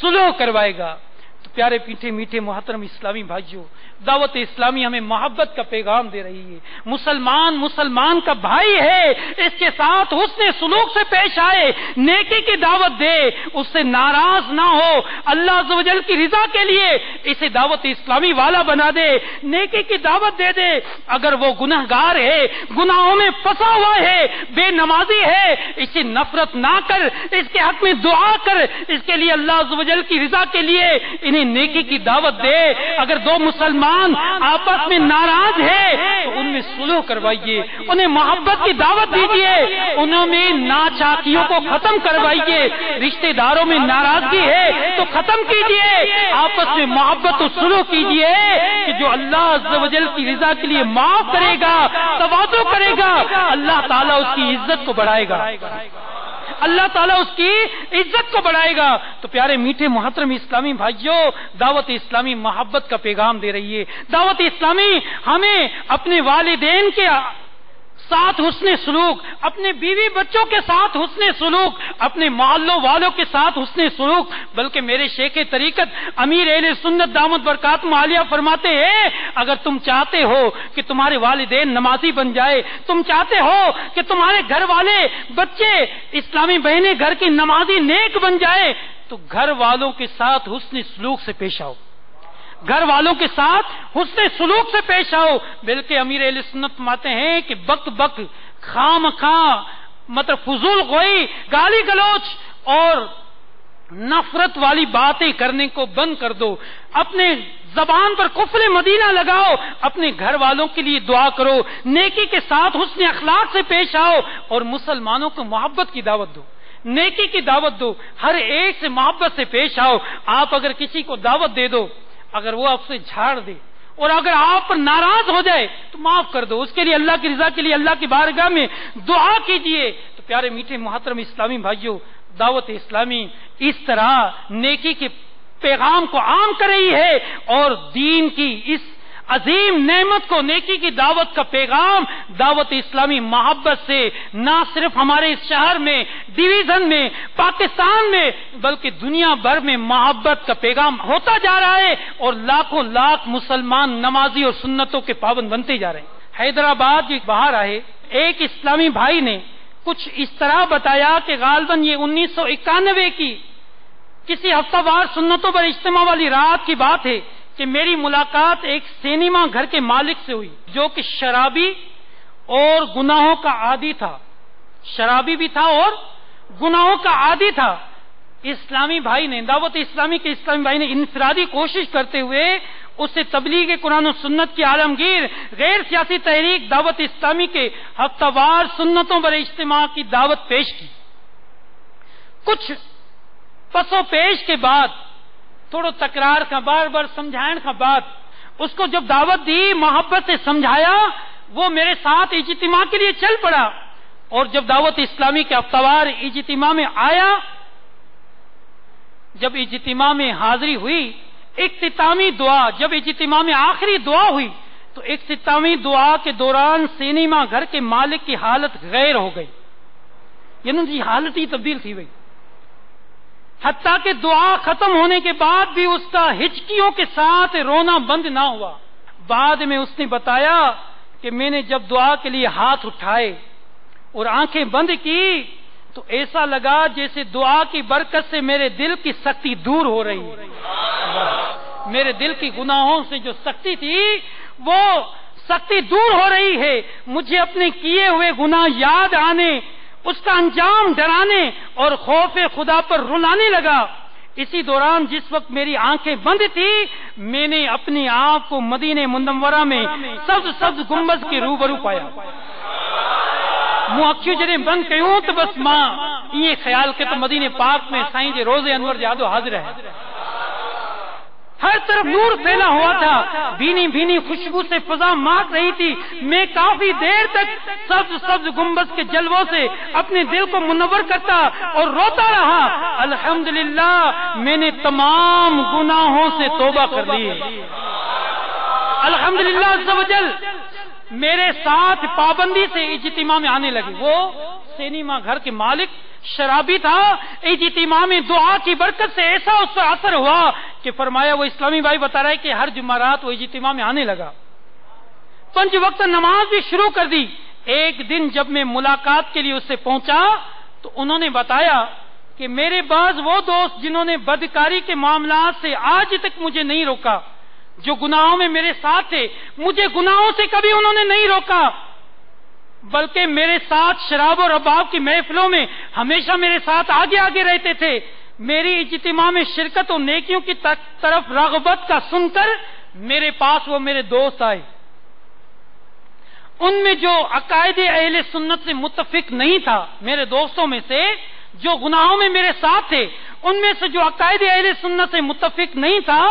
سلوک کروائے گا. تو پیارے پیٹھے میٹھے محترم اسلامی بھائیوں، دعوت اسلامی ہمیں محبت کا پیغام دے رہی ہے. مسلمان کا بھائی ہے، اس کے ساتھ حسن سلوک سے پیش آئے، نیکی کی دعوت دے، اس سے ناراض نہ ہو، اللہ عز و جل کی رضا کے لیے اسے دعوت اسلامی والا بنا دے، نیکی کی دعوت دے دے. اگر وہ گنہگار ہے، گناہوں میں پھنسا ہوا ہے، بے نمازی ہے، اسے نفرت نہ کر، اس کے حق میں دعا کر، اس کے لیے اللہ عز و جل کی رضا کے لیے انہیں نیکی کی دعوت دے. اگر دو مسلمان آپس میں ناراض ہے تو ان میں سلوک کروائیے، انہیں محبت کی دعوت دیجیے، انہوں میں ناچاکیوں کو ختم کروائیے. رشتہ داروں میں ناراضگی ہے تو ختم کیجیے، آپس میں محبت و سلوک کیجیے کہ جو اللہ عز و جل کی رضا کے لیے معاف کرے گا، تواضع کرے گا، اللہ تعالیٰ اس کی عزت کو بڑھائے گا. اللہ تعالیٰ اس کی عزت کو بڑھائے گا۔ تو پیارے میٹھے محترم اسلامی بھائیوں، دعوت اسلامی محبت کا پیغام دے رہی ہے۔ دعوت اسلامی ہمیں اپنے والدین کے ساتھ حسن سلوک، اپنے بیوی بچوں کے ساتھ حسن سلوک، اپنے محلوں والوں کے ساتھ حسن سلوک، بلکہ میرے شیخ طریقت امیر اہل سنت دامت برکاتہم عالیہ فرماتے ہیں، اگر تم چاہتے ہو کہ تمہارے والدین نمازی بن جائے، تم چاہتے ہو کہ تمہارے گھر والے بچے اسلامی بہنیں گھر کی نمازی نیک بن جائے، تو گھر والوں کے ساتھ حسن سلوک سے پیش آؤ، گھر والوں کے ساتھ حسن سلوک سے پیش آؤ۔ بلکہ امیر اہل سنت فرماتے ہیں کہ بک بک، خام خواہ، مطلب فضول گوئی، گالی گلوچ اور نفرت والی باتیں کرنے کو بند کر دو، اپنے زبان پر قفل مدینہ لگاؤ، اپنے گھر والوں کے لیے دعا کرو، نیکی کے ساتھ حسن اخلاق سے پیش آؤ اور مسلمانوں کو محبت کی دعوت دو، نیکی کی دعوت دو، ہر ایک سے محبت سے پیش آؤ۔ آپ اگر کسی کو دعوت دے دو، اگر وہ آپ سے جھاڑ دے اور اگر آپ پر ناراض ہو جائے تو معاف کر دو، اس کے لیے اللہ کی رضا کے لیے اللہ کی بارگاہ میں دعا کیجئے۔ تو پیارے میٹھے محترم اسلامی بھائیوں، دعوت اسلامی اس طرح نیکی کے پیغام کو عام کر رہی ہے اور دین کی اس عظیم نعمت کو، نیکی کی دعوت کا پیغام دعوت اسلامی محبت سے نہ صرف ہمارے اس شہر میں، ڈویژن میں، پاکستان میں، بلکہ دنیا بھر میں محبت کا پیغام ہوتا جا رہا ہے اور لاکھوں لاکھ مسلمان نمازی اور سنتوں کے پابند بنتے جا رہے ہیں۔ حیدرآباد جو باہر آئے، ایک اسلامی بھائی نے کچھ اس طرح بتایا کہ غالباً یہ 1991 کی کسی ہفتہ وار سنتوں پر اجتماع والی رات کی بات ہے کہ میری ملاقات ایک سینما گھر کے مالک سے ہوئی جو کہ شرابی اور گناہوں کا عادی تھا، شرابی بھی تھا اور گناہوں کا عادی تھا۔ اسلامی بھائی نے، دعوت اسلامی کے اسلامی بھائی نے انفرادی کوشش کرتے ہوئے اسے تبلیغ قرآن و سنت کی عالمگیر غیر سیاسی تحریک دعوت اسلامی کے ہفتہ وار سنتوں پر اجتماع کی دعوت پیش کی۔ کچھ پس و پیش کے بعد، تھوڑا تکرار کا، بار بار سمجھائن کا بعد، اس کو جب دعوت دی، محبت سے سمجھایا، وہ میرے ساتھ اجتماع کے لیے چل پڑا اور جب دعوت اسلامی کے ہفتہ وار اجتماع میں آیا، جب اجتماع میں حاضری ہوئی، اختتامی دعا، جب اجتماع میں آخری دعا ہوئی تو اختتامی دعا کے دوران سینما گھر کے مالک کی حالت غیر ہو گئی، یعنی ان کی حالت ہی تبدیل تھی گئی، حتیٰ کہ دعا ختم ہونے کے بعد بھی اس کا ہچکیوں کے ساتھ رونا بند نہ ہوا۔ بعد میں اس نے بتایا کہ میں نے جب دعا کے لیے ہاتھ اٹھائے اور آنکھیں بند کی تو ایسا لگا جیسے دعا کی برکت سے میرے دل کی سختی دور ہو رہی ہے، میرے دل کی گناہوں سے جو سختی تھی وہ سختی دور ہو رہی ہے، مجھے اپنے کیے ہوئے گناہ یاد آنے، اس کا انجام ڈرانے اور خوف خدا پر رلانے لگا۔ اسی دوران جس وقت میری آنکھیں بند تھی، میں نے اپنے آپ کو مدینہ منورہ میں سبز گنبد کے روبرو پایا۔ اکھیوں جڑے بند کیوں تو بس ماں یہ خیال کہ تو مدینہ پاک میں سائیں جے روزے انور جادو حاضر ہے، ہر طرف نور پھیلا ہوا تھا، بھینی بھینی خوشبو سے فضا مہک رہی تھی۔ میں کافی دیر تک سبز گنبد کے جلووں سے اپنے دل کو منور کرتا اور روتا رہا، الحمدللہ میں نے تمام گناہوں سے توبہ کر لی، الحمدللہ عز و جل میرے ساتھ پابندی سے اجتماع میں آنے لگے۔ وہ سینما گھر کے مالک شرابی تھا، اجتماع میں دعا کی برکت سے ایسا اس پر اثر ہوا کہ فرمایا، وہ اسلامی بھائی بتا رہا ہے کہ ہر جمعرات وہ اجتماع میں آنے لگا، 5 وقت نماز بھی شروع کر دی۔ ایک دن جب میں ملاقات کے لیے اس سے پہنچا تو انہوں نے بتایا کہ میرے بعض وہ دوست جنہوں نے بدکاری کے معاملات سے آج تک مجھے نہیں روکا، جو گناہوں میں میرے ساتھ تھے، مجھے گناہوں سے کبھی انہوں نے نہیں روکا، بلکہ میرے ساتھ شراب اور رباب کی محفلوں میں ہمیشہ میرے ساتھ آگے آگے رہتے تھے۔ میری اجتماع میں شرکت اور نیکیوں کی طرف رغبت کا سن کر میرے پاس وہ میرے دوست آئے، ان میں جو عقائد اہل سنت سے متفق نہیں تھا، میرے دوستوں میں سے جو گناہوں میں میرے ساتھ تھے، ان میں سے جو عقائد اہل سنت سے متفق نہیں تھا،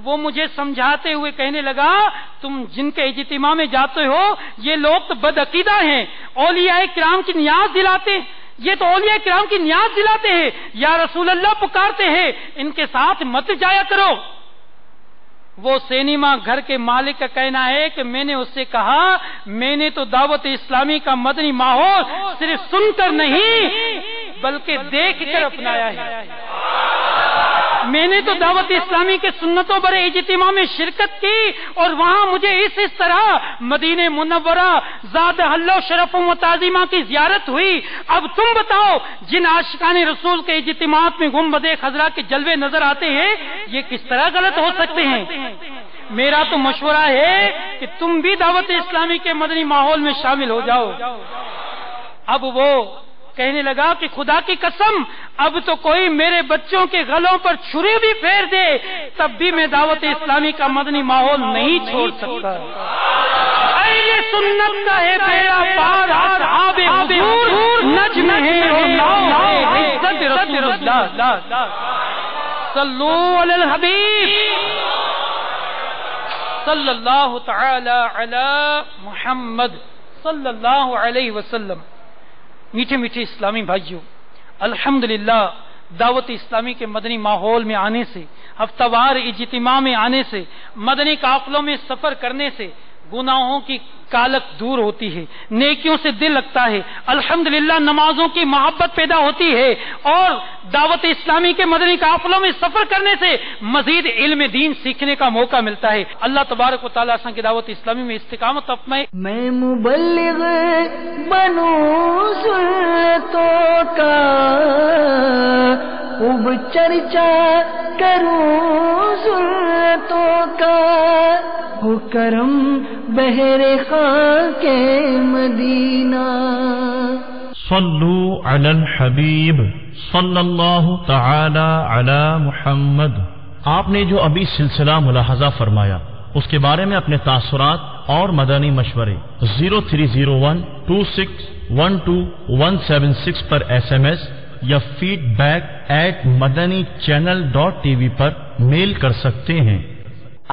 وہ مجھے سمجھاتے ہوئے کہنے لگا، تم جن کے اجتماع میں جاتے ہو یہ لوگ تو بد عقیدہ ہیں، اولیاء کرام کی نیاز دلاتے، یہ تو اولیاء کرام کی نیاز دلاتے ہیں، یا رسول اللہ پکارتے ہیں، ان کے ساتھ مت جایا کرو۔ وہ سینما گھر کے مالک کا کہنا ہے کہ میں نے اس سے کہا میں نے تو دعوت اسلامی کا مدنی ماحول صرف سن کر نہیں بلکہ دیکھ کر اپنایا ہے۔ میں نے تو دعوت اسلامی کے سنتوں پر اجتماع میں شرکت کی اور وہاں مجھے اس طرح مدینہ منورہ ذات اللہ شرف و تعظیمہ کی زیارت ہوئی۔ اب تم بتاؤ جن عاشقان رسول کے اجتماعات میں گنبد خضرا کے جلوے نظر آتے ہیں یہ کس طرح غلط ہو سکتے ہیں؟ میرا تو مشورہ ہے کہ تم بھی دعوت اسلامی کے مدنی ماحول میں شامل ہو جاؤ۔ اب وہ کہنے لگا کہ خدا کی قسم اب تو کوئی میرے بچوں کے گلوں پر چھری بھی پھیر دے تب بھی میں دعوت اسلامی کا مدنی ماحول نہیں چھوڑ سکتا۔ اہل سنت کا ہے بیڑا پار، اصحاب حضور نجم ہے اور ناؤ ہے عزت رسول اللہ۔ صلو علی الحبیب صلی اللہ تعالی علی محمد صلی اللہ علیہ وسلم۔ میٹھے میٹھے اسلامی بھائیوں، الحمدللہ دعوت اسلامی کے مدنی ماحول میں آنے سے، ہفتہ وار اجتماع میں آنے سے، مدنی قافلوں میں سفر کرنے سے گناہوں کی کالک دور ہوتی ہے، نیکیوں سے دل لگتا ہے، الحمدللہ نمازوں کی محبت پیدا ہوتی ہے، اور دعوت اسلامی کے مدنی قافلوں میں سفر کرنے سے مزید علم دین سیکھنے کا موقع ملتا ہے۔ اللہ تبارک و تعالیٰ کی دعوت اسلامی میں استقامت اپنائے۔ میں مبلغ بنوں سنتوں کا، خوب چرچا کروں سنتوں کا، ہو کرم بہر خاک مدینہ۔ صلو علی الحبیب صلی اللہ تعالی علی محمد۔ آپ نے جو ابھی سلسلہ ملاحظہ فرمایا اس کے بارے میں اپنے تاثرات اور مدنی مشورے 0301261276 پر SMS یا feedback@madanichannel.tv پر میل کر سکتے ہیں۔